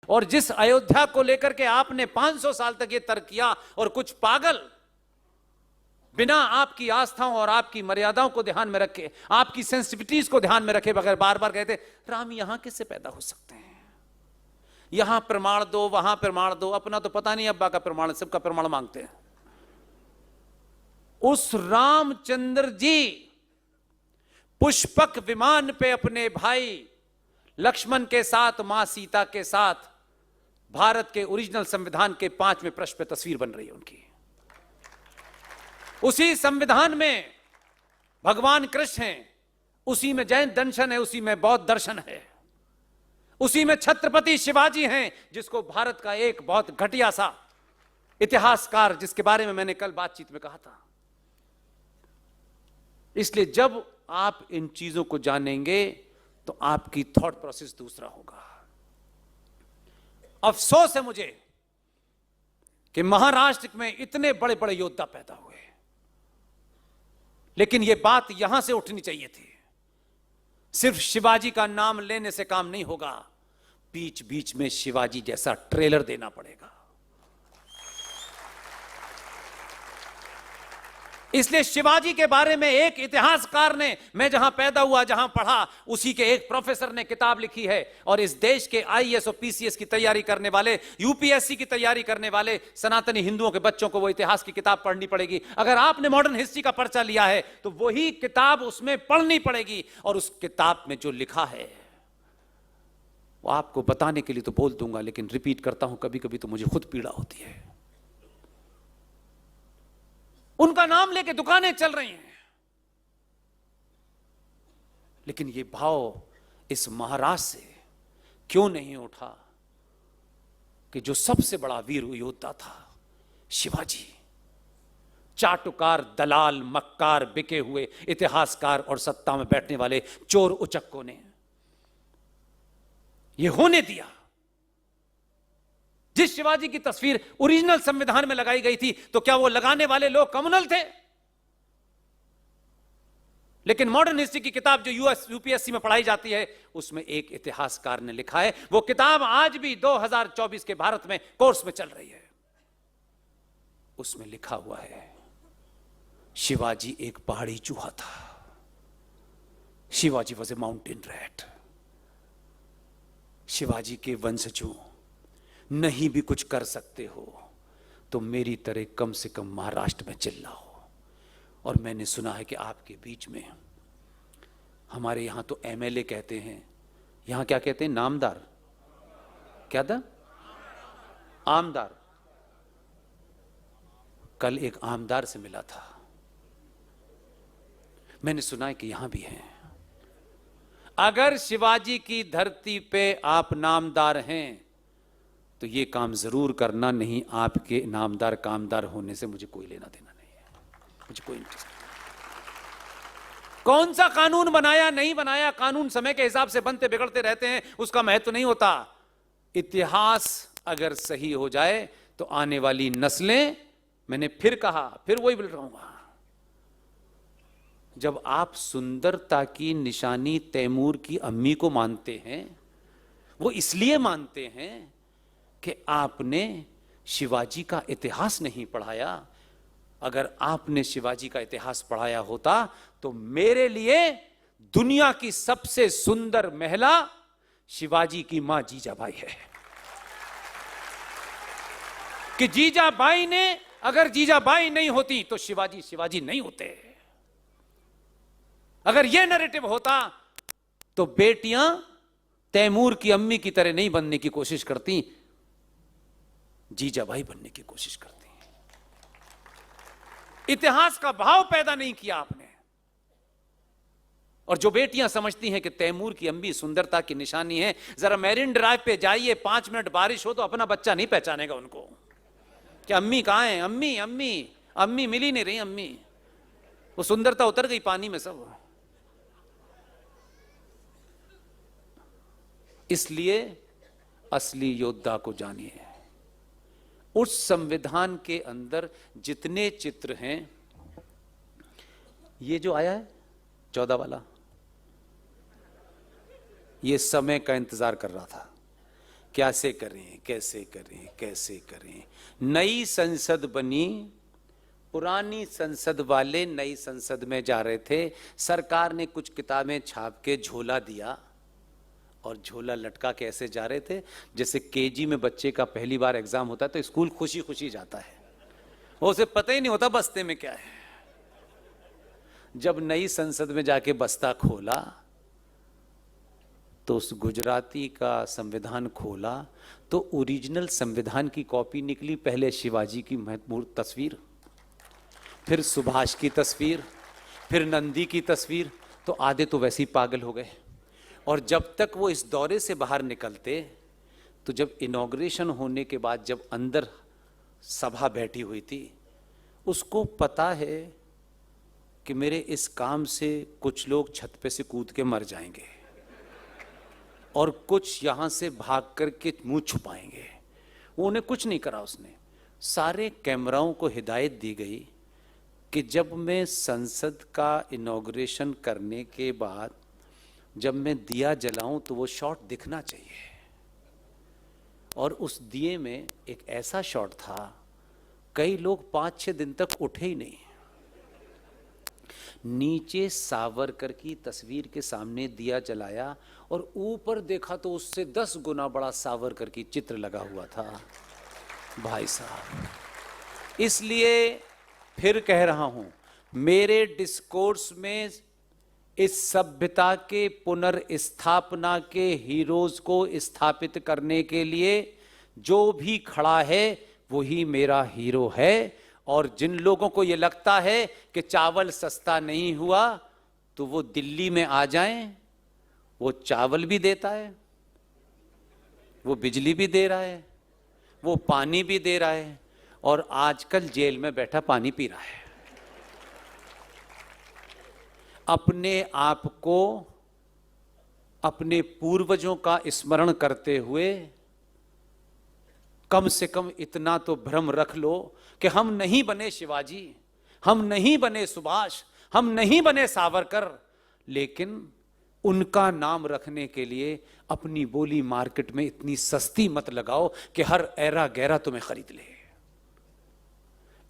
और जिस अयोध्या को लेकर के आपने 500 साल तक ये तर्क किया और कुछ पागल बिना आपकी आस्थाओं और आपकी मर्यादाओं को ध्यान में रखे, आपकी सेंसिटिविटीज को ध्यान में रखे बगैर बार बार कहते राम यहां किससे पैदा हो सकते हैं, यहां प्रमाण दो वहां प्रमाण दो। अपना तो पता नहीं अब्बा का प्रमाण, सबका प्रमाण मांगते हैं। उस रामचंद्र जी पुष्पक विमान पे अपने भाई लक्ष्मण के साथ, मां सीता के साथ, भारत के ओरिजिनल संविधान के 5वें पृष्ठ पे तस्वीर बन रही है उनकी। उसी संविधान में भगवान कृष्ण हैं, उसी में जैन दर्शन है, उसी में बौद्ध दर्शन है, उसी में छत्रपति शिवाजी हैं, जिसको भारत का एक बहुत घटिया सा इतिहासकार, जिसके बारे में मैंने कल बातचीत में कहा था। इसलिए जब आप इन चीजों को जानेंगे तो आपकी थॉट प्रोसेस दूसरा होगा। अफसोस है मुझे कि महाराष्ट्र में इतने बड़े बड़े योद्धा पैदा हुए, लेकिन यह बात यहां से उठनी चाहिए थी। सिर्फ शिवाजी का नाम लेने से काम नहीं होगा, बीच बीच में शिवाजी जैसा ट्रेलर देना पड़ेगा। इसलिए शिवाजी के बारे में एक इतिहासकार ने, मैं जहां पैदा हुआ, जहां पढ़ा, उसी के एक प्रोफेसर ने किताब लिखी है। और इस देश के आईएएस और पीसीएस की तैयारी करने वाले, यूपीएससी की तैयारी करने वाले सनातनी हिंदुओं के बच्चों को वो इतिहास की किताब पढ़नी पड़ेगी। अगर आपने मॉडर्न हिस्ट्री का पर्चा लिया है तो वही किताब उसमें पढ़नी पड़ेगी। और उस किताब में जो लिखा है वो आपको बताने के लिए तो बोल दूंगा, लेकिन रिपीट करता हूं, कभी कभी तो मुझे खुद पीड़ा होती है। उनका नाम लेके दुकानें चल रही हैं, लेकिन ये भाव इस महाराष्ट्र से क्यों नहीं उठा कि जो सबसे बड़ा वीर योद्धा था शिवाजी, चाटुकार, दलाल, मक्कार, बिके हुए इतिहासकार और सत्ता में बैठने वाले चोर उचक्कों ने यह होने दिया। जिस शिवाजी की तस्वीर ओरिजिनल संविधान में लगाई गई थी, तो क्या वो लगाने वाले लोग कम्युनल थे? लेकिन मॉडर्न हिस्ट्री की किताब जो यूपीएससी में पढ़ाई जाती है, उसमें एक इतिहासकार ने लिखा है, वो किताब आज भी 2024 के भारत में कोर्स में चल रही है। उसमें लिखा हुआ है, शिवाजी एक पहाड़ी चूहा था। Shivaji was a mountain rat. Shivaji के वंशजों नहीं भी कुछ कर सकते हो तो मेरी तरह कम से कम महाराष्ट्र में चिल्लाओ। और मैंने सुना है कि आपके बीच में, हमारे यहां तो एमएलए कहते हैं, यहां क्या कहते हैं, नामदार, क्या था, आमदार। कल एक आमदार से मिला था, मैंने सुना है कि यहां भी हैं। अगर शिवाजी की धरती पे आप नामदार हैं तो ये काम जरूर करना, नहीं आपके नामदार कामदार होने से मुझे कोई लेना देना नहीं है, मुझे कोई इंटरेस्ट नहीं। कौन सा कानून बनाया नहीं बनाया, कानून समय के हिसाब से बनते बिगड़ते रहते हैं, उसका महत्व नहीं होता। इतिहास अगर सही हो जाए तो आने वाली नस्लें, मैंने फिर कहा, फिर वही बोल रहूंगा, जब आप सुंदरता की निशानी तैमूर की अम्मी को मानते हैं, वो इसलिए मानते हैं कि आपने शिवाजी का इतिहास नहीं पढ़ाया। अगर आपने शिवाजी का इतिहास पढ़ाया होता तो मेरे लिए दुनिया की सबसे सुंदर महिला शिवाजी की मां जीजाबाई है। कि जीजाबाई ने, अगर जीजाबाई नहीं होती तो शिवाजी शिवाजी नहीं होते। अगर यह नैरेटिव होता तो बेटियां तैमूर की अम्मी की तरह नहीं बनने की कोशिश करती, जीजाबाई बनने की कोशिश करती हैं। इतिहास का भाव पैदा नहीं किया आपने। और जो बेटियां समझती हैं कि तैमूर की अम्मी सुंदरता की निशानी है, जरा मैरिन ड्राइव पे जाइए, 5 मिनट बारिश हो तो अपना बच्चा नहीं पहचानेगा उनको कि अम्मी कहां है, अम्मी अम्मी अम्मी मिली नहीं रही, अम्मी, वो सुंदरता उतर गई पानी में सब। इसलिए असली योद्धा को जानिए। उस संविधान के अंदर जितने चित्र हैं, ये जो आया है 14 वाला, ये समय का इंतजार कर रहा था कैसे करें, कैसे करें, कैसे करें। नई संसद बनी, पुरानी संसद वाले नई संसद में जा रहे थे। सरकार ने कुछ किताबें छाप के झोला दिया और झोला लटका के ऐसे जा रहे थे जैसे केजी में बच्चे का पहली बार एग्जाम होता है तो स्कूल खुशी खुशी जाता है, वो उसे पता ही नहीं होता बस्ते में क्या है। जब नई संसद में जाके बस्ता खोला तो उस गुजराती का संविधान खोला तो ओरिजिनल संविधान की कॉपी निकली। पहले शिवाजी की महत्वपूर्ण तस्वीर, फिर सुभाष की तस्वीर, फिर नंदी की तस्वीर। तो आधे तो वैसे ही पागल हो गए। और जब तक वो इस दौरे से बाहर निकलते तो जब इनॉग्रेशन होने के बाद जब अंदर सभा बैठी हुई थी, उसको पता है कि मेरे इस काम से कुछ लोग छत पे से कूद के मर जाएंगे और कुछ यहां से भाग करके मुंह छुपाएंगे। वो उन्हें कुछ नहीं करा। उसने सारे कैमराओं को हिदायत दी गई कि जब मैं संसद का इनॉग्रेशन करने के बाद जब मैं दिया जलाऊं तो वो शॉट दिखना चाहिए। और उस दिए में एक ऐसा शॉट था, कई लोग 5-6 दिन तक उठे ही नहीं। नीचे सावरकर की तस्वीर के सामने दिया जलाया और ऊपर देखा तो उससे 10 गुना बड़ा सावरकर की चित्र लगा हुआ था। भाई साहब, इसलिए फिर कह रहा हूं, मेरे डिस्कोर्स में इस सभ्यता के पुनर्स्थापना के हीरोज को स्थापित करने के लिए जो भी खड़ा है वही मेरा हीरो है। और जिन लोगों को यह लगता है कि चावल सस्ता नहीं हुआ तो वो दिल्ली में आ जाएं, वो चावल भी देता है, वो बिजली भी दे रहा है, वो पानी भी दे रहा है और आजकल जेल में बैठा पानी पी रहा है। अपने आप को अपने पूर्वजों का स्मरण करते हुए कम से कम इतना तो भ्रम रख लो कि हम नहीं बने शिवाजी, हम नहीं बने सुभाष, हम नहीं बने सावरकर, लेकिन उनका नाम रखने के लिए अपनी बोली मार्केट में इतनी सस्ती मत लगाओ कि हर ऐरा गैरा तुम्हें खरीद ले।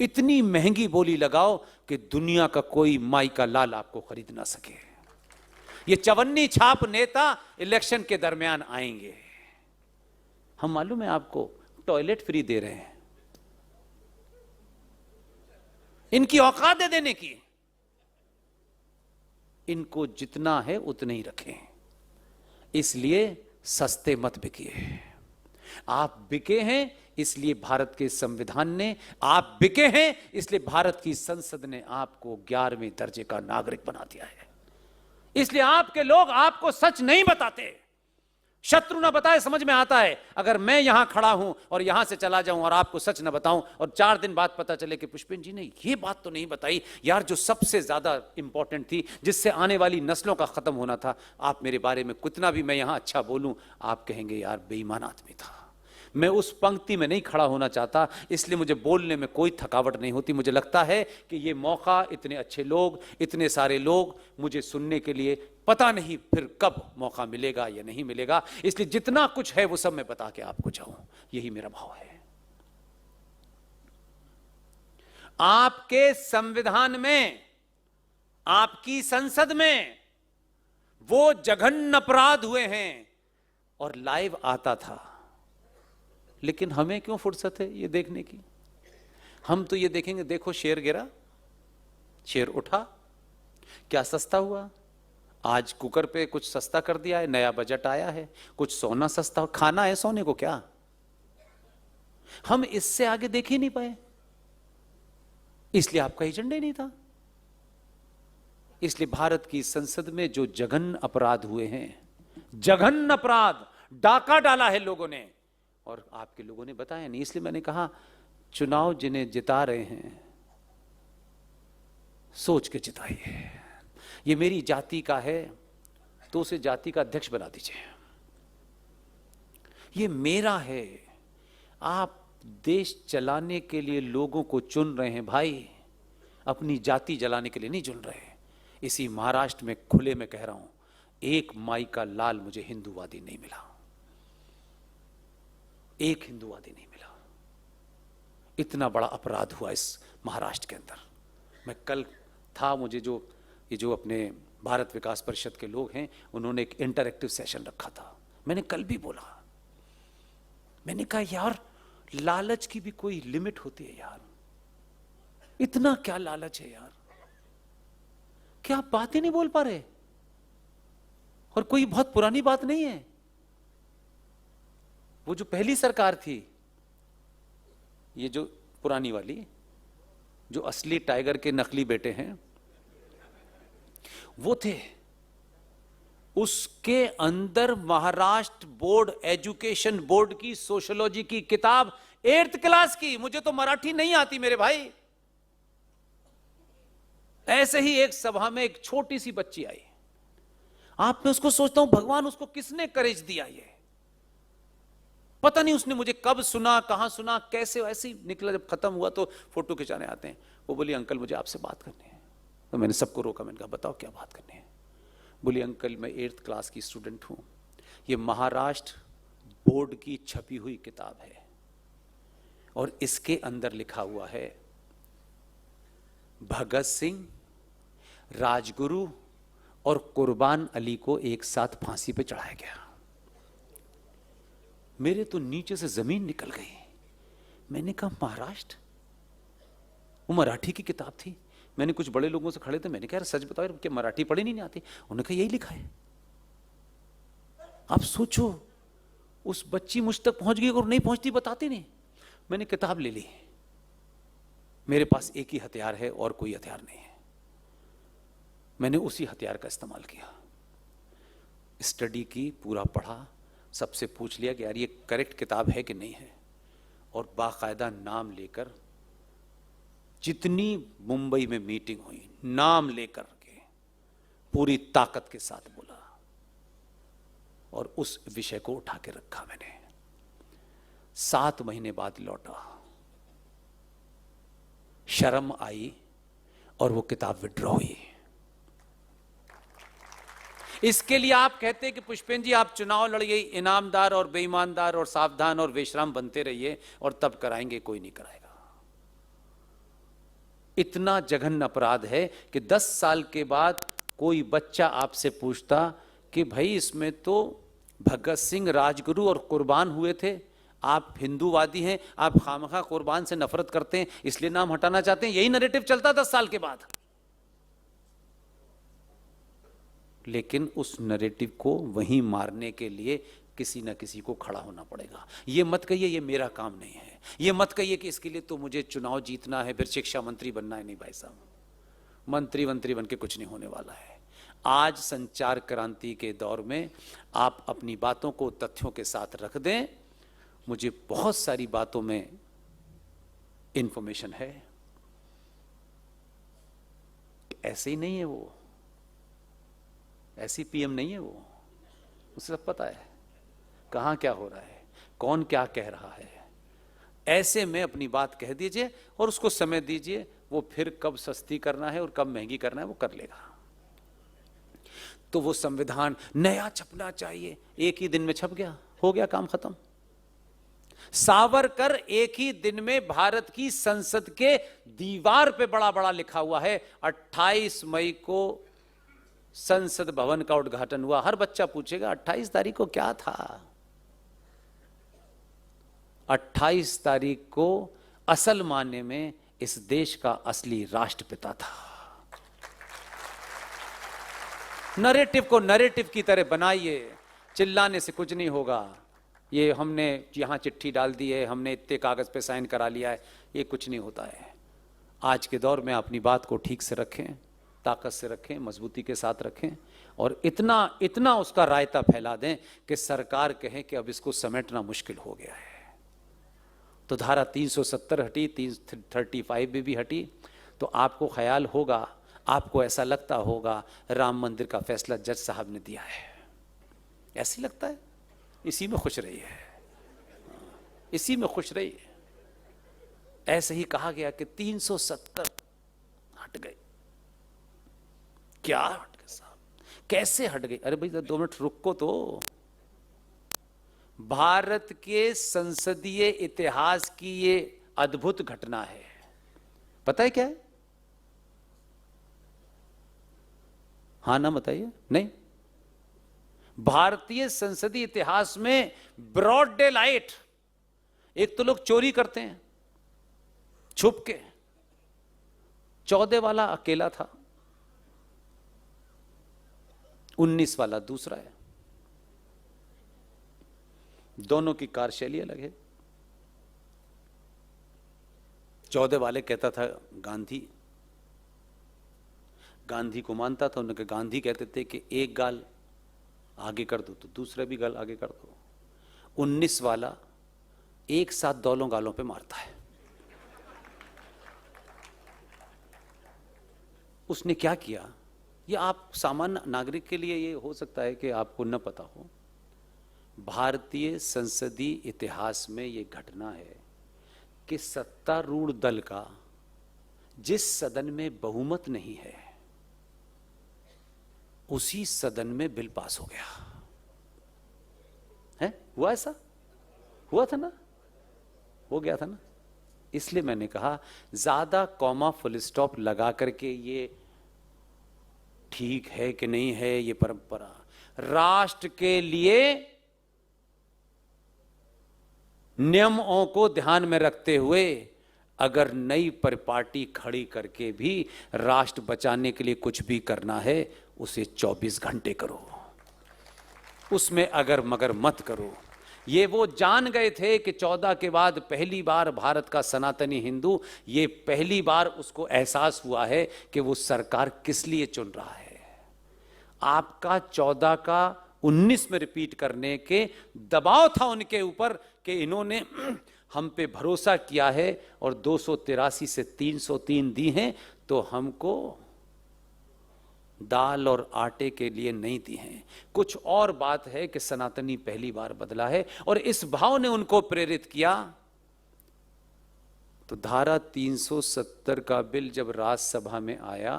इतनी महंगी बोली लगाओ कि दुनिया का कोई माई का लाल आपको खरीद ना सके। ये चवन्नी छाप नेता इलेक्शन के दरमियान आएंगे। हम मालूम है आपको टॉयलेट फ्री दे रहे हैं, इनकी औकात है देने की। इनको जितना है उतने ही रखें, इसलिए सस्ते मत बिकिए। आप बिके हैं इसलिए भारत के संविधान ने, आप बिके हैं इसलिए भारत की संसद ने आपको 11वें दर्जे का नागरिक बना दिया है। इसलिए आपके लोग आपको सच नहीं बताते। शत्रु ना बताए समझ में आता है। अगर मैं यहां खड़ा हूं और यहां से चला जाऊं और आपको सच ना बताऊं और 4 दिन बाद पता चले कि पुष्पेंद्र जी ने ये बात तो नहीं बताई यार जो सबसे ज्यादा इंपॉर्टेंट थी, जिससे आने वाली नस्लों का खत्म होना था, आप मेरे बारे में कितना भी मैं यहां अच्छा बोलूं आप कहेंगे यार बेईमान आदमी था। मैं उस पंक्ति में नहीं खड़ा होना चाहता, इसलिए मुझे बोलने में कोई थकावट नहीं होती। मुझे लगता है कि ये मौका, इतने अच्छे लोग, इतने सारे लोग मुझे सुनने के लिए, पता नहीं फिर कब मौका मिलेगा या नहीं मिलेगा, इसलिए जितना कुछ है वो सब मैं बता के आपको जाऊं, यही मेरा भाव है। आपके संविधान में, आपकी संसद में वो जघन्य अपराध हुए हैं और लाइव आता था, लेकिन हमें क्यों फुर्सत है ये देखने की? हम तो ये देखेंगे, देखो शेर गिरा, शेर उठा, क्या सस्ता हुआ, आज कुकर पे कुछ सस्ता कर दिया है, नया बजट आया है, कुछ सोना सस्ता, खाना है सोने को क्या? हम इससे आगे देख ही नहीं पाए, इसलिए आपका एजेंडा ही नहीं था। इसलिए भारत की संसद में जो जघन्य अपराध हुए हैं, जघन्य अपराध, डाका डाला है लोगों ने और आपके लोगों ने बताया नहीं। इसलिए मैंने कहा चुनाव जिन्हें जिता रहे हैं सोच के जिताइए। ये मेरी जाति का है तो उसे जाति का अध्यक्ष बना दीजिए। ये मेरा है, आप देश चलाने के लिए लोगों को चुन रहे हैं भाई, अपनी जाति जलाने के लिए नहीं चुन रहे। इसी महाराष्ट्र में खुले में कह रहा हूं, एक माई का लाल मुझे हिंदूवादी नहीं मिला। एक हिंदूवादी नहीं मिला। इतना बड़ा अपराध हुआ इस महाराष्ट्र के अंदर। मैं कल था, मुझे ये जो अपने भारत विकास परिषद के लोग हैं, उन्होंने एक इंटरैक्टिव सेशन रखा था। मैंने कल भी बोला, मैंने कहा यार लालच की भी कोई लिमिट होती है यार, इतना क्या लालच है यार, क्या आप बात ही नहीं बोल पा रहे? और कोई बहुत पुरानी बात नहीं है। वो जो पहली सरकार थी, ये जो पुरानी वाली, जो असली टाइगर के नकली बेटे हैं वो थे, उसके अंदर महाराष्ट्र बोर्ड एजुकेशन बोर्ड की सोशियोलॉजी की किताब 8th क्लास की, मुझे तो मराठी नहीं आती मेरे भाई। ऐसे ही एक सभा में एक छोटी सी बच्ची आई, आप मैं उसको सोचता हूं भगवान उसको किसने करेज दिया, ये पता नहीं उसने मुझे कब सुना, कहां सुना, कैसे, ऐसे ही निकला। जब खत्म हुआ तो फोटो खिंचाने आते हैं, वो बोली अंकल मुझे आपसे बात करनी है। तो मैंने सबको रोका, मैंने कहा बताओ क्या बात करनी है। बोली अंकल मैं 8th क्लास की स्टूडेंट हूं, ये महाराष्ट्र बोर्ड की छपी हुई किताब है और इसके अंदर लिखा हुआ है भगत सिंह, राजगुरु और कुर्बान अली को एक साथ फांसी पे चढ़ाया गया। मेरे तो नीचे से जमीन निकल गई। मैंने कहा महाराष्ट्र, वो मराठी की किताब थी। मैंने कुछ बड़े लोगों से खड़े थे, मैंने कहा सच बताओ क्या मराठी पढ़ी नहीं आती? उन्होंने कहा यही लिखा है। आप सोचो उस बच्ची मुझ तक पहुंच गई, और नहीं पहुंचती बताती नहीं। मैंने किताब ले ली, मेरे पास एक ही हथियार है और कोई हथियार नहीं है। मैंने उसी हथियार का इस्तेमाल किया, स्टडी की, पूरा पढ़ा, सबसे पूछ लिया कि यार ये करेक्ट किताब है कि नहीं है, और बाकायदा नाम लेकर जितनी मुंबई में मीटिंग हुई, नाम लेकर के पूरी ताकत के साथ बोला और उस विषय को उठा के रखा मैंने। 7 महीने बाद लौटा, शर्म आई और वो किताब विड्रॉ हुई। इसके लिए आप कहते हैं कि पुष्पेंद्र जी आप चुनाव लड़िए, इनामदार और बेईमानदार और सावधान और बेशरम बनते रहिए और तब कराएंगे, कोई नहीं कराएगा। इतना जघन्य अपराध है कि 10 साल के बाद कोई बच्चा आपसे पूछता कि भाई इसमें तो भगत सिंह, राजगुरु और कुर्बान हुए थे, आप हिंदूवादी हैं, आप खामखा कुर्बान से नफरत करते हैं इसलिए नाम हटाना चाहते हैं, यही नैरेटिव चलता 10 साल के बाद। लेकिन उस नैरेटिव को वहीं मारने के लिए किसी ना किसी को खड़ा होना पड़ेगा। ये मत कहिए ये मेरा काम नहीं है, ये मत कहिए कि इसके लिए तो मुझे चुनाव जीतना है, फिर शिक्षा मंत्री बनना है। नहीं भाई साहब, मंत्री बन के कुछ नहीं होने वाला है। आज संचार क्रांति के दौर में आप अपनी बातों को तथ्यों के साथ रख दें। मुझे बहुत सारी बातों में इंफॉर्मेशन है, ऐसे ही नहीं है वो, ऐसी पीएम नहीं है वो, उसे सब पता है कहां क्या हो रहा है, कौन क्या कह रहा है। ऐसे में अपनी बात कह दीजिए और उसको समय दीजिए, वो फिर कब सस्ती करना है और कब महंगी करना है वो कर लेगा। तो वो संविधान नया छपना चाहिए, एक ही दिन में छप गया, हो गया काम खत्म। सावरकर एक ही दिन में भारत की संसद के दीवार पे बड़ा बड़ा लिखा हुआ है 28 मई को संसद भवन का उद्घाटन हुआ। हर बच्चा पूछेगा 28 तारीख को क्या था? 28 तारीख को असल मायने में इस देश का असली राष्ट्रपिता था। नैरेटिव को नैरेटिव की तरह बनाइए, चिल्लाने से कुछ नहीं होगा। ये हमने यहां चिट्ठी डाल दी है, हमने इतने कागज पे साइन करा लिया है, ये कुछ नहीं होता है। आज के दौर में अपनी बात को ठीक से रखें, ताकत से रखें, मजबूती के साथ रखें और इतना उसका रायता फैला दें कि सरकार कहे कि अब इसको समेटना मुश्किल हो गया है। तो धारा 370 हटी, 335 भी हटी, तो आपको ख्याल होगा, आपको ऐसा लगता होगा राम मंदिर का फैसला जज साहब ने दिया है, ऐसे लगता है। इसी में खुश रही है, इसी में खुश रही है। ऐसे ही कहा गया कि 370 हट गए। क्या हट गए साहब, कैसे हट गए? अरे भाई 2 मिनट रुको तो, भारत के संसदीय इतिहास की ये अद्भुत घटना है। पता है क्या है? हाँ ना बताइए। नहीं, भारतीय संसदीय इतिहास में ब्रॉड डे लाइट, एक तो लोग चोरी करते हैं छुप के, 14 वाला अकेला था, 19 वाला दूसरा है, दोनों की कार्यशैली अलग है। 14 वाले कहता था गांधी को मानता था, उनके गांधी कहते थे कि एक गाल आगे कर दो तो दूसरा भी गाल आगे कर दो। 19 वाला एक साथ दोनों गालों पे मारता है। उसने क्या किया, ये आप सामान्य नागरिक के लिए ये हो सकता है कि आपको न पता हो। भारतीय संसदीय इतिहास में ये घटना है कि सत्तारूढ़ दल का जिस सदन में बहुमत नहीं है, उसी सदन में बिल पास हो गया है। हुआ ऐसा? हुआ था ना? हो गया था ना? इसलिए मैंने कहा ज्यादा कॉमा फुल स्टॉप लगा करके ये ठीक है कि नहीं है, ये परंपरा राष्ट्र के लिए नियमों को ध्यान में रखते हुए अगर नई पार्टी खड़ी करके भी राष्ट्र बचाने के लिए कुछ भी करना है, उसे 24 घंटे करो, उसमें अगर मगर मत करो। ये वो जान गए थे कि 14 के बाद पहली बार भारत का सनातनी हिंदू, ये पहली बार उसको एहसास हुआ है कि वो सरकार किस लिए चुन रहा है। आपका 14 का 19 में रिपीट करने के दबाव था उनके ऊपर कि इन्होंने हम पे भरोसा किया है और 283 से 303 दी हैं, तो हमको दाल और आटे के लिए नहीं दी हैं। कुछ और बात है कि सनातनी पहली बार बदला है और इस भाव ने उनको प्रेरित किया। तो धारा 370 का बिल जब राज्यसभा में आया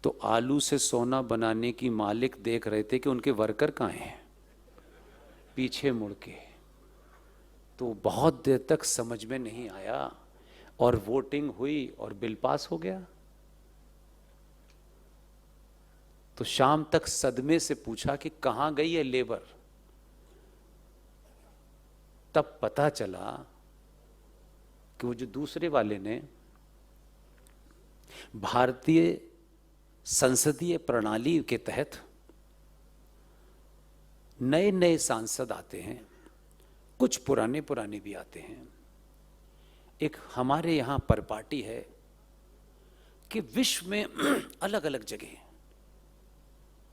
तो आलू से सोना बनाने की मालिक देख रहे थे कि उनके वर्कर कहां हैं, पीछे मुड़ के। तो बहुत देर तक समझ में नहीं आया और वोटिंग हुई और बिल पास हो गया। तो शाम तक सदमे से पूछा कि कहां गई है लेबर। तब पता चला कि वो जो दूसरे वाले ने भारतीय संसदीय प्रणाली के तहत नए नए सांसद आते हैं, कुछ पुराने पुराने भी आते हैं। एक हमारे यहां पर पार्टी है कि विश्व में अलग अलग जगह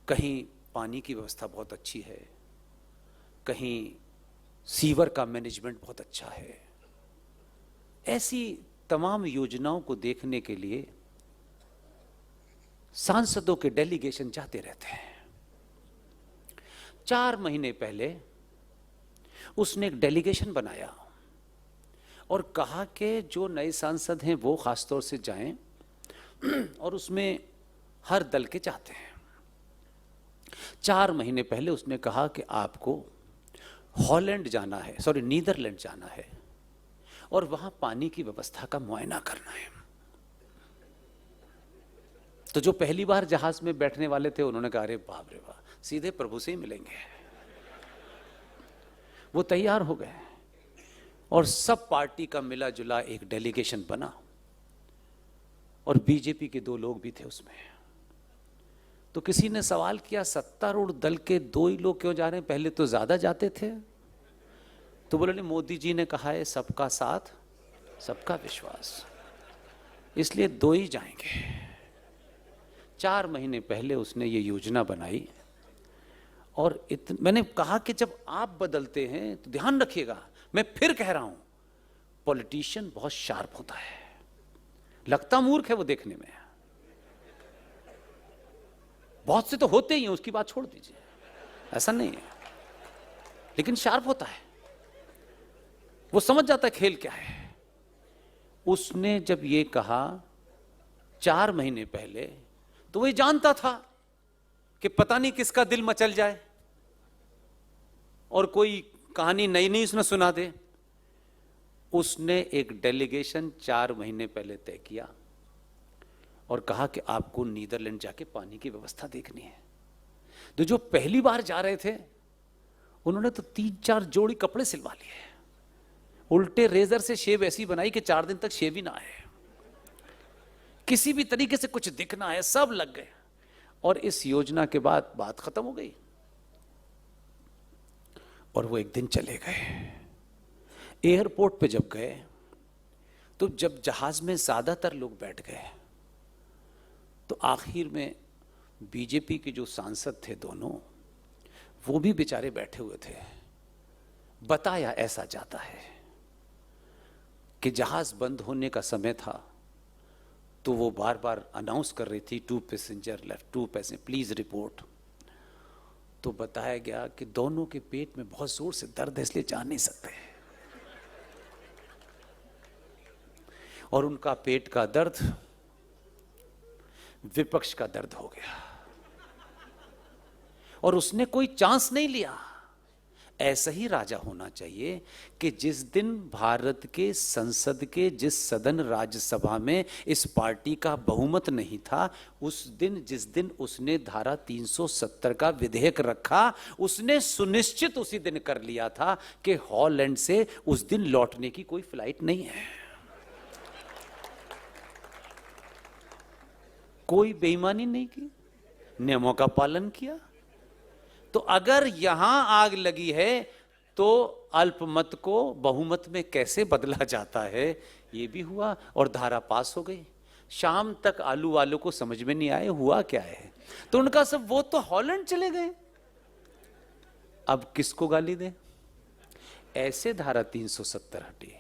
कहीं पानी की व्यवस्था बहुत अच्छी है, कहीं सीवर का मैनेजमेंट बहुत अच्छा है। ऐसी तमाम योजनाओं को देखने के लिए सांसदों के डेलीगेशन जाते रहते हैं। 4 महीने पहले उसने एक डेलीगेशन बनाया और कहा कि जो नए सांसद हैं वो खासतौर से जाएं और उसमें हर दल के चाहते हैं। 4 महीने पहले उसने कहा कि आपको हॉलैंड जाना है, नीदरलैंड जाना है और वहां पानी की व्यवस्था का मुआयना करना है। तो जो पहली बार जहाज में बैठने वाले थे उन्होंने कहा अरे बाप रे बाप, सीधे प्रभु से ही मिलेंगे। वो तैयार हो गए और सब पार्टी का मिला जुला एक डेलीगेशन बना और बीजेपी के 2 लोग भी थे उसमें। तो किसी ने सवाल किया सत्तारूढ़ दल के 2 ही लोग क्यों जा रहे हैं, पहले तो ज्यादा जाते थे। तो बोले मोदी जी ने कहा है सबका साथ सबका विश्वास, इसलिए 2 ही जाएंगे। 4 महीने पहले उसने ये योजना बनाई और मैंने कहा कि जब आप बदलते हैं तो ध्यान रखिएगा, मैं फिर कह रहा हूं पॉलिटिशियन बहुत शार्प होता है, लगता मूर्ख है वो देखने में, बहुत से तो होते ही हैं, उसकी बात छोड़ दीजिए, ऐसा नहीं है, लेकिन शार्प होता है, वो समझ जाता है खेल क्या है। उसने जब ये कहा 4 महीने पहले तो वही जानता था कि पता नहीं किसका दिल मचल जाए और कोई कहानी नई नई उसने सुना दे। उसने एक डेलीगेशन 4 महीने पहले तय किया और कहा कि आपको नीदरलैंड जाके पानी की व्यवस्था देखनी है। तो जो पहली बार जा रहे थे उन्होंने तो 3-4 जोड़ी कपड़े सिलवा लिए, उल्टे रेजर से शेव ऐसी बनाई कि 4 दिन तक शेव ही ना आए, किसी भी तरीके से कुछ दिखना है, सब लग गए। और इस योजना के बाद बात खत्म हो गई और वो एक दिन चले गए। एयरपोर्ट पे जब गए तो जब जहाज में ज्यादातर लोग बैठ गए तो आखिर में बीजेपी के जो सांसद थे दोनों, वो भी बेचारे बैठे हुए थे। बताया ऐसा जाता है कि जहाज बंद होने का समय था तो वो बार बार अनाउंस कर रही थी 2 passenger left, 2 passenger please report. तो बताया गया कि दोनों के पेट में बहुत जोर से दर्द है इसलिए जा नहीं सकते, और उनका पेट का दर्द विपक्ष का दर्द हो गया और उसने कोई चांस नहीं लिया। ऐसा ही राजा होना चाहिए कि जिस दिन भारत के संसद के जिस सदन राज्यसभा में इस पार्टी का बहुमत नहीं था, उस दिन जिस दिन उसने धारा 370 का विधेयक रखा, उसने सुनिश्चित उसी दिन कर लिया था कि हॉलैंड से उस दिन लौटने की कोई फ्लाइट नहीं है। कोई बेईमानी नहीं की, नियमों का पालन किया। तो अगर यहां आग लगी है तो अल्पमत को बहुमत में कैसे बदला जाता है, यह भी हुआ और धारा पास हो गई। शाम तक आलू वालों को समझ में नहीं आए हुआ क्या है, तो उनका सब वो तो हॉलैंड चले गए, अब किसको गाली दें। ऐसे धारा 370 हटी।